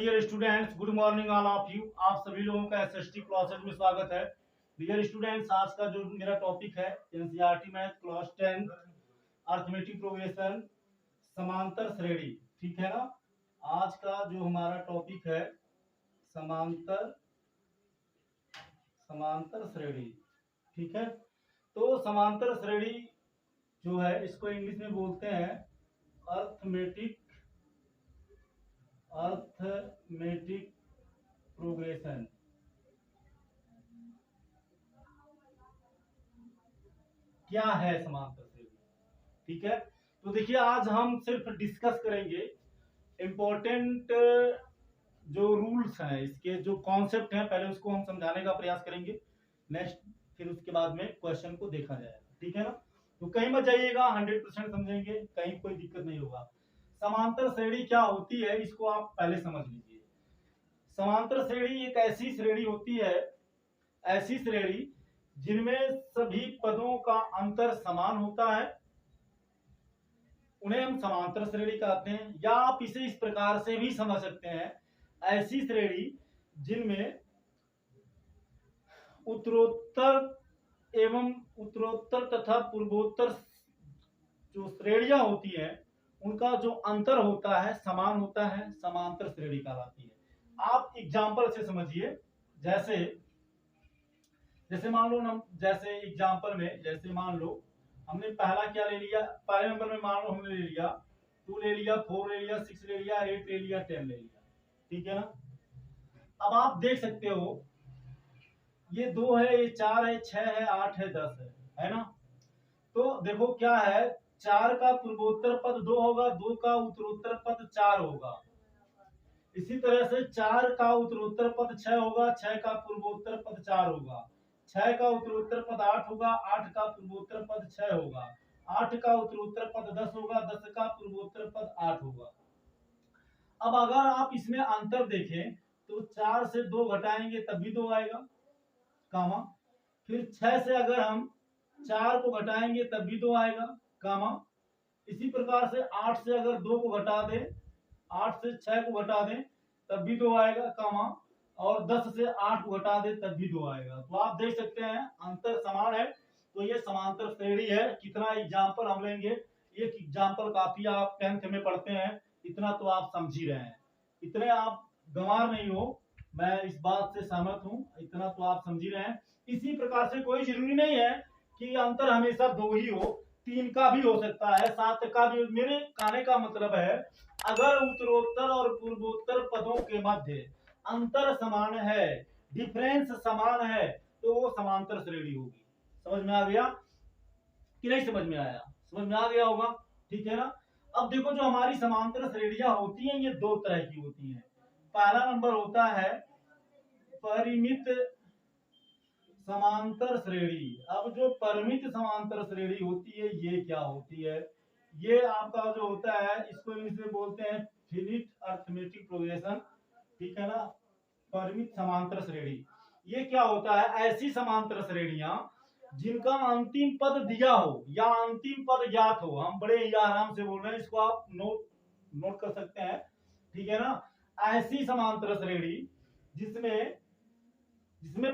Dear students, good morning all of you. आप सभी लोगों का एसएसटी क्लासेज में स्वागत है। डियर स्टूडेंट्स, आज का जो मेरा टॉपिक है NCERT math class 10 arithmetic progression समांतर श्रेणी। ठीक है ना। आज का जो हमारा टॉपिक है समांतर समांतर श्रेणी। ठीक है। तो समांतर श्रेणी जो है इसको इंग्लिश में बोलते हैं अरिथमेटिक प्रोग्रेशन। क्या है समांतर श्रेणी? ठीक है। तो देखिए, आज हम सिर्फ डिस्कस करेंगे इम्पोर्टेंट जो रूल्स हैं, इसके जो कॉन्सेप्ट हैं, पहले उसको हम समझाने का प्रयास करेंगे। नेक्स्ट फिर उसके बाद में क्वेश्चन को देखा जाएगा। ठीक है ना। तो कहीं मत जाइएगा, 100% समझेंगे, कहीं कोई दिक्कत नहीं होगा। समांतर श्रेणी क्या होती है इसको आप पहले समझ लीजिए। समांतर श्रेणी एक ऐसी श्रेणी होती है, ऐसी श्रेणी जिनमें सभी पदों का अंतर समान होता है, उन्हें हम समांतर श्रेणी कहते हैं। या आप इसे इस प्रकार से भी समझ सकते हैं, ऐसी श्रेणी जिनमें उत्तरोत्तर एवं उत्तरोत्तर तथा पूर्वोत्तर जो श्रेणियां होती हैं उनका जो अंतर होता है समान होता है, समांतर श्रेणी कहलाती है। आप एग्जाम्पल से समझिए। जैसे जैसे मान लो हम जैसे एग्जाम्पल में जैसे मान लो हमने पहला क्या ले लिया, पहले नंबर में मान लो हमने ले लिया 2 ले लिया, 4 ले लिया, 6 ले लिया, 8 ले लिया, 10 ले लिया। ठीक है ना। अब आप देख सकते हो ये 2 है, ये 4 है, 6 है, 8 है, 10 है ना। तो देखो क्या है, 4 का पूर्वोत्तर पद 2 होगा, 2 का उत्तरोत्तर पद 4 होगा। इसी तरह से 4 का उत्तरोत्तर पद 6 होगा, 6 का पूर्वोत्तर पद 4 होगा, 6 का उत्तरोत्तर पद 8 होगा, 8 का पूर्वोत्तर पद 6 होगा, 8 का उत्तरोत्तर पद 10 होगा, 10 का पूर्वोत्तर पद 8 होगा। अब अगर आप इसमें अंतर देखें तो 4 से 2 घटाएंगे तब भी 2 आएगा, कामा। फिर 6 से अगर हम 4 को घटाएंगे तब भी 2 आएगा, कामा। इसी प्रकार से 8 से अगर 2 को घटा दें, 8 से 6 को घटा दें तब भी 2 आएगा, कामा। और 10 से 8 को घटा दें तब भी 2 आएगा। तो आप देख सकते हैं अंतर समान है, तो ये समांतर श्रेणी है। कितना एग्जाम्पल हम लेंगे, एक एग्जाम्पल काफी, आप 10th में पढ़ते हैं, इतना तो आप समझ ही रहे हैं, इतने आप गंवार नहीं हो, मैं इस बात से सहमत हूं, इतना तो आप समझ ही रहे हैं। इसी प्रकार से कोई जरूरी नहीं है कि अंतर हमेशा 2 ही हो, 3 का भी हो सकता है, 7 का भी। मेरे कहने का मतलब है अगर उत्तरोत्तर और पूर्वोत्तर पदों के मध्य अंतर समान है, डिफरेंस समान है, तो वो समांतर श्रेणी होगी। समझ में आ गया कि नहीं समझ में आया? समझ में आ गया होगा। ठीक है ना। अब देखो, जो हमारी समांतर श्रेणियां होती हैं ये 2 तरह की होती हैं। पहला नंबर होता है परिमित समांतर श्रेणी। अब जो परिमित समांतर श्रेणी होती है ये क्या होती है, ये आपका जो होता है इसको इंग्लिश में बोलते हैं फिनिट अरिथमेटिक प्रोग्रेशन। ठीक है ना। परिमित समांतर श्रेणी ये क्या होता है, ऐसी समांतर श्रेणियां जिनका अंतिम पद दिया हो या अंतिम पद ज्ञात हो। हम बड़े ही आराम से बोल रहे हैं, इसको आप नोट कर सकते हैं। ठीक है ना। ऐसी समांतर श्रेणी जिसमें जिसमें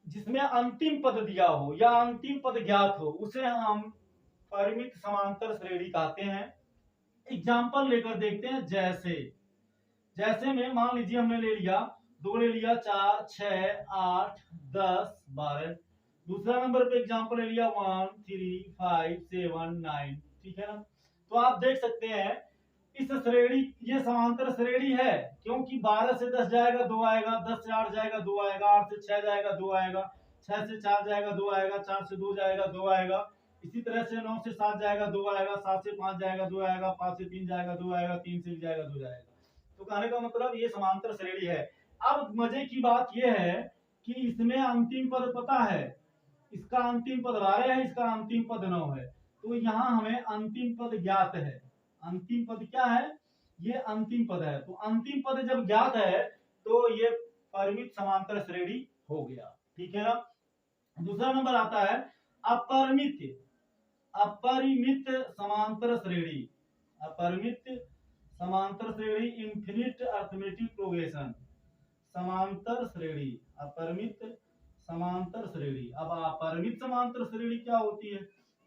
जिसमें अंतिम पद दिया हो या अंतिम पद ज्ञात हो, उसे हम परिमित समांतर श्रेणी कहते हैं। एग्जाम्पल लेकर देखते हैं। जैसे जैसे में मान लीजिए हमने ले लिया 2 ले लिया, 4, 6, 8, 10, 12। दूसरा नंबर पे एग्जाम्पल ले लिया 1, 3, 5, 7, 9। ठीक है ना। तो आप देख सकते हैं इस श्रेणी, ये समांतर श्रेणी है क्योंकि 12 से 10 जाएगा 2 आएगा, 10 से 8 जाएगा 2 आएगा, 8 से 6 जाएगा 2 आएगा, 6 से 4 जाएगा 2 आएगा, 4 से 2 जाएगा 2 आएगा। इसी तरह से 9 से 7 जाएगा 2 आएगा, 7 से 5 जाएगा 2 आएगा, 5 से 3 जाएगा 2 आएगा, 3 से 1 जाएगा 2 जाएगा। तो कहने का मतलब ये समांतर श्रेणी है। अब मजे की बात यह है कि इसमें अंतिम पद पता है, इसका अंतिम पद 12 है, इसका अंतिम पद 9 है। तो यहाँ हमें अंतिम पद ज्ञात है। अंतिम पद क्या है, ये अंतिम पद है। तो अंतिम पद जब ज्ञात है तो ये परिमित समांतर श्रेणी हो गया। ठीक है ना। दूसरा नंबर आता है अपरिमित अपरिमित समांतर श्रेणी। अपरिमित समांतर श्रेणी इन्फिनिट अर्थमेटिक प्रोग्रेशन, समांतर श्रेणी, अपरिमित समांतर श्रेणी। अब अपरिमित समांतर श्रेणी क्या होती है?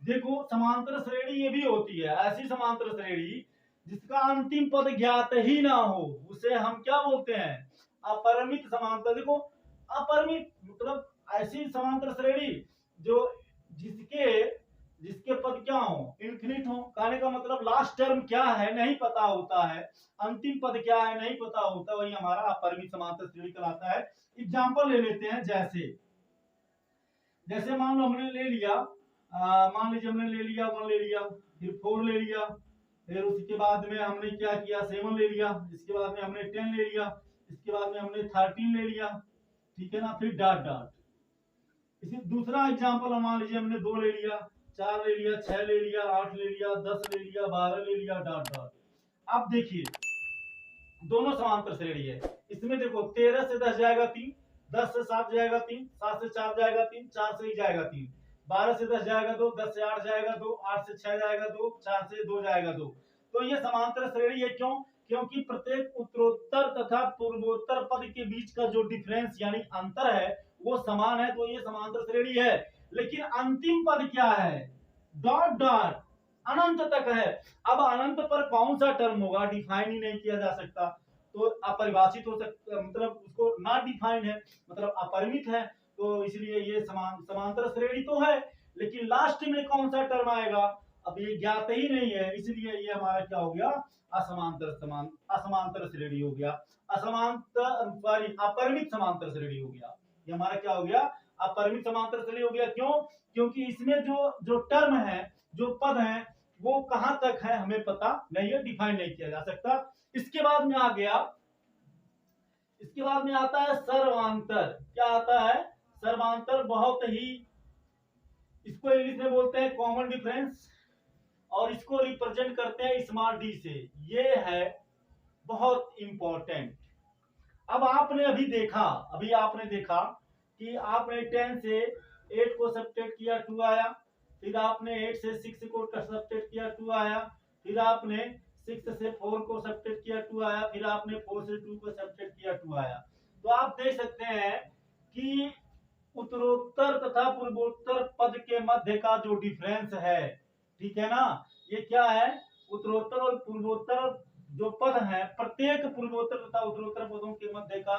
देखो समांतर श्रेणी ये भी होती है, ऐसी समांतर श्रेणी जिसका अंतिम पद ज्ञात ही ना हो, उसे हम क्या बोलते हैं? अपरिमित समांतर। देखो अपरिमित मतलब ऐसी समांतर श्रेणी जो जिसके जिसके पद क्या हो? इन्फिनिट हो। कहने का मतलब लास्ट टर्म क्या है नहीं पता होता है, अंतिम पद क्या है नहीं पता होता, वही हमारा अपरिमित समांतर श्रेणी कहलाता है। एग्जाम्पल ले लेते हैं, जैसे मान लो हमने ले लिया, मान लीजिए हमने ले लिया 1 ले लिया, फिर 4 ले लिया, फिर उसके बाद में हमने क्या किया 7 ले लिया, इसके बाद में हमने 10 ले लिया, इसके बाद में हमने 13 ले लिया, ठीक है ना, फिर डॉट डॉट। इसी दूसरा एग्जांपल मान लीजिए हमने 2 ले लिया, 4 ले लिया, 6 ले लिया, 8 ले लिया, 10 ले लिया, 12 ले लिया, डॉट डॉट। अब देखिए दोनों समांतर श्रेणी है। इसमें देखो 13 से 10 जाएगा 3, 10 से 7 जाएगा 3, 7 से 4 जाएगा 3, 4 से 1 जाएगा 3, 12 से 10 जाएगा 2, 10 से 8 जाएगा 2, 8 से 6 जाएगा 2, 4 से 2 जाएगा 2। तो ये समांतर श्रेणी है। क्यों? क्योंकि प्रत्येक उत्तरोत्तर तथा पूर्वोत्तर पद के बीच का जो डिफरेंस यानी अंतर है वो समान है, तो ये समांतर श्रेणी है। लेकिन अंतिम पद क्या है? डॉट डॉट अनंत तक है। अब अनंत पर कौन सा टर्म होगा डिफाइन ही नहीं किया जा सकता, तो अपरिभाषित हो सकता, मतलब उसको नॉट डिफाइंड है, मतलब अपरिमित है। तो इसलिए ये समांतर श्रेणी तो है, लेकिन लास्ट में कौन सा टर्म आएगा अब ये ज्ञात ही नहीं है, इसलिए ये हमारा क्या हो गया? असमांतर श्रेणी हो गया। अपरिमित समांतर श्रेणी हो गया। ये हमारा क्या हो गया? अपरिमित समांतर श्रेणी हो गया। क्यों? क्योंकि इसमें जो टर्म है, जो पद है, वो कहां तक है हमें पता नहीं है, डिफाइन नहीं किया जा सकता। इसके बाद में आता है सर्वांतर। क्या आता है? सर्वांतर। बहुत ही, इसको इंग्लिश में बोलते हैं कॉमन डिफरेंस, और इसको रिप्रेजेंट करते हैं स्मॉल डी से। ये है बहुत इंपॉर्टेंट। अब आपने देखा कि आपने 10 से 8 को सब्ट्रैक्ट किया 2 आया, फिर आपने 8 से 6 को सब्ट्रैक्ट किया 2 आया, फिर आपने 6 से 4 को सब्ट्रैक्ट किया 2 आया, फिर आपने 4 से 2 को सब्ट्रैक्ट किया 2 आया। तो आप देख सकते हैं कि उत्तरोत्तर तथा पूर्वोत्तर पद के मध्य का जो डिफरेंस है, ठीक है ना, ये क्या है? उत्तरोत्तर और पूर्वोत्तर जो पद है, प्रत्येक पूर्वोत्तर तथा उत्तरोत्तर पदों के मध्य का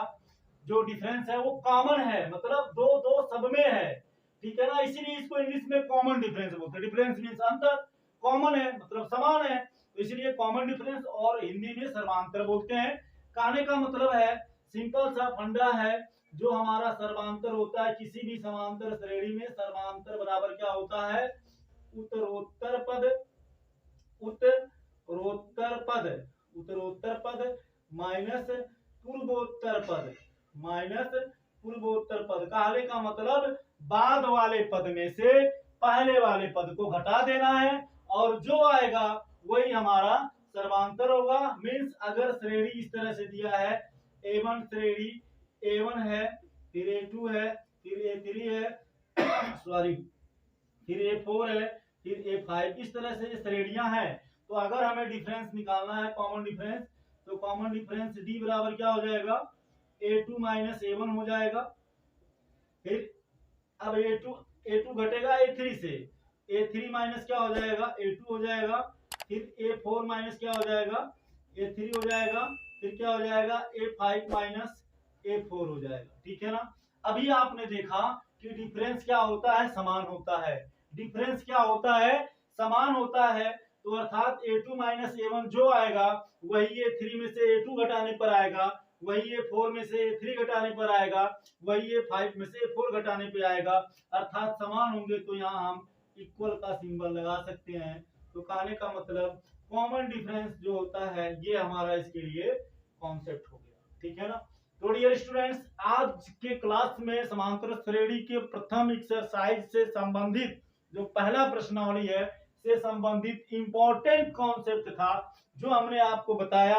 जो डिफरेंस है वो कॉमन है, मतलब दो दो सब में है, ठीक है ना, इसीलिए इसको इंग्लिश में कॉमन डिफरेंस बोलते हैं। डिफरेंस मींस अंतर, कॉमन है मतलब समान है, तो इसलिए कॉमन डिफरेंस, और हिंदी में सर्वांतर बोलते हैं। कहने का मतलब है, सिंपल सा फंडा है, जो हमारा सर्वांतर होता है किसी भी समांतर श्रेणी में, सर्वांतर बराबर क्या होता है? उत्तरोत्तर पद माइनस पूर्वोत्तर पद। कहने का मतलब बाद वाले पद में से पहले वाले पद को घटा देना है, और जो आएगा वही हमारा सर्वांतर होगा। मीन्स अगर श्रेणी इस तरह से दिया है, A1 श्रेणी, A1 है, फिर A2 है, फिर A3 है सॉरी, फिर A4 है, फिर A5, इस तरह से श्रेणियां हैं। तो अगर हमें डिफरेंस निकालना है, कॉमन डिफरेंस, तो कॉमन डिफरेंस D बराबर क्या हो जाएगा? A2 माइनस A1 हो जाएगा। फिर अब A2 घटेगा A3 से, A3 माइनस क्या हो जाएगा? A2 हो जाएगा। फिर A4 माइनस क्या हो जाएगा? A3 हो जाएगा। फिर क्या हो जाएगा? A5 माइनस A4 हो जाएगा, ठीक है ना। अभी आपने देखा कि डिफरेंस क्या होता है? समान होता है। डिफरेंस क्या होता है? समान होता है। तो अर्थात A2 माइनस A1 जो आएगा वही A3 में से A2 घटाने पर आएगा, वही A4 में से A3 घटाने पर आएगा, वही A5 में से A4 घटाने पे आएगा। अर्थात समान होंगे तो यहाँ हम इक्वल का सिंबल लगा सकते हैं। तो कहने का मतलब कॉमन डिफरेंस जो होता है ये हमारा इसके लिए कॉन्सेप्ट हो गया, ठीक है ना। तो डियर स्टूडेंट्स, आज के क्लास में समांतर श्रेणी के प्रथम एक्सरसाइज से संबंधित जो पहला प्रश्नावली है से संबंधित इंपॉर्टेंट कॉन्सेप्ट था जो हमने आपको बताया,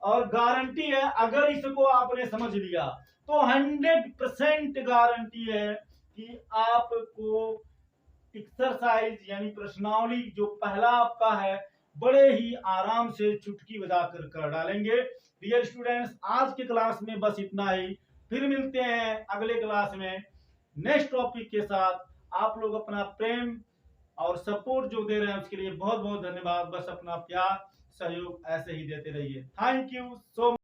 और गारंटी है अगर इसको आपने समझ लिया तो 100% गारंटी है कि आपको एक्सरसाइज यानी प्रश्नावली जो पहला आपका है बड़े ही आराम से चुटकी बजा कर डालेंगे। डियर स्टूडेंट्स, आज के क्लास में बस इतना ही। फिर मिलते हैं अगले क्लास में नेक्स्ट टॉपिक के साथ। आप लोग अपना प्रेम और सपोर्ट जो दे रहे हैं उसके लिए बहुत बहुत धन्यवाद। बस अपना प्यार सहयोग ऐसे ही देते रहिए। Thank you so much.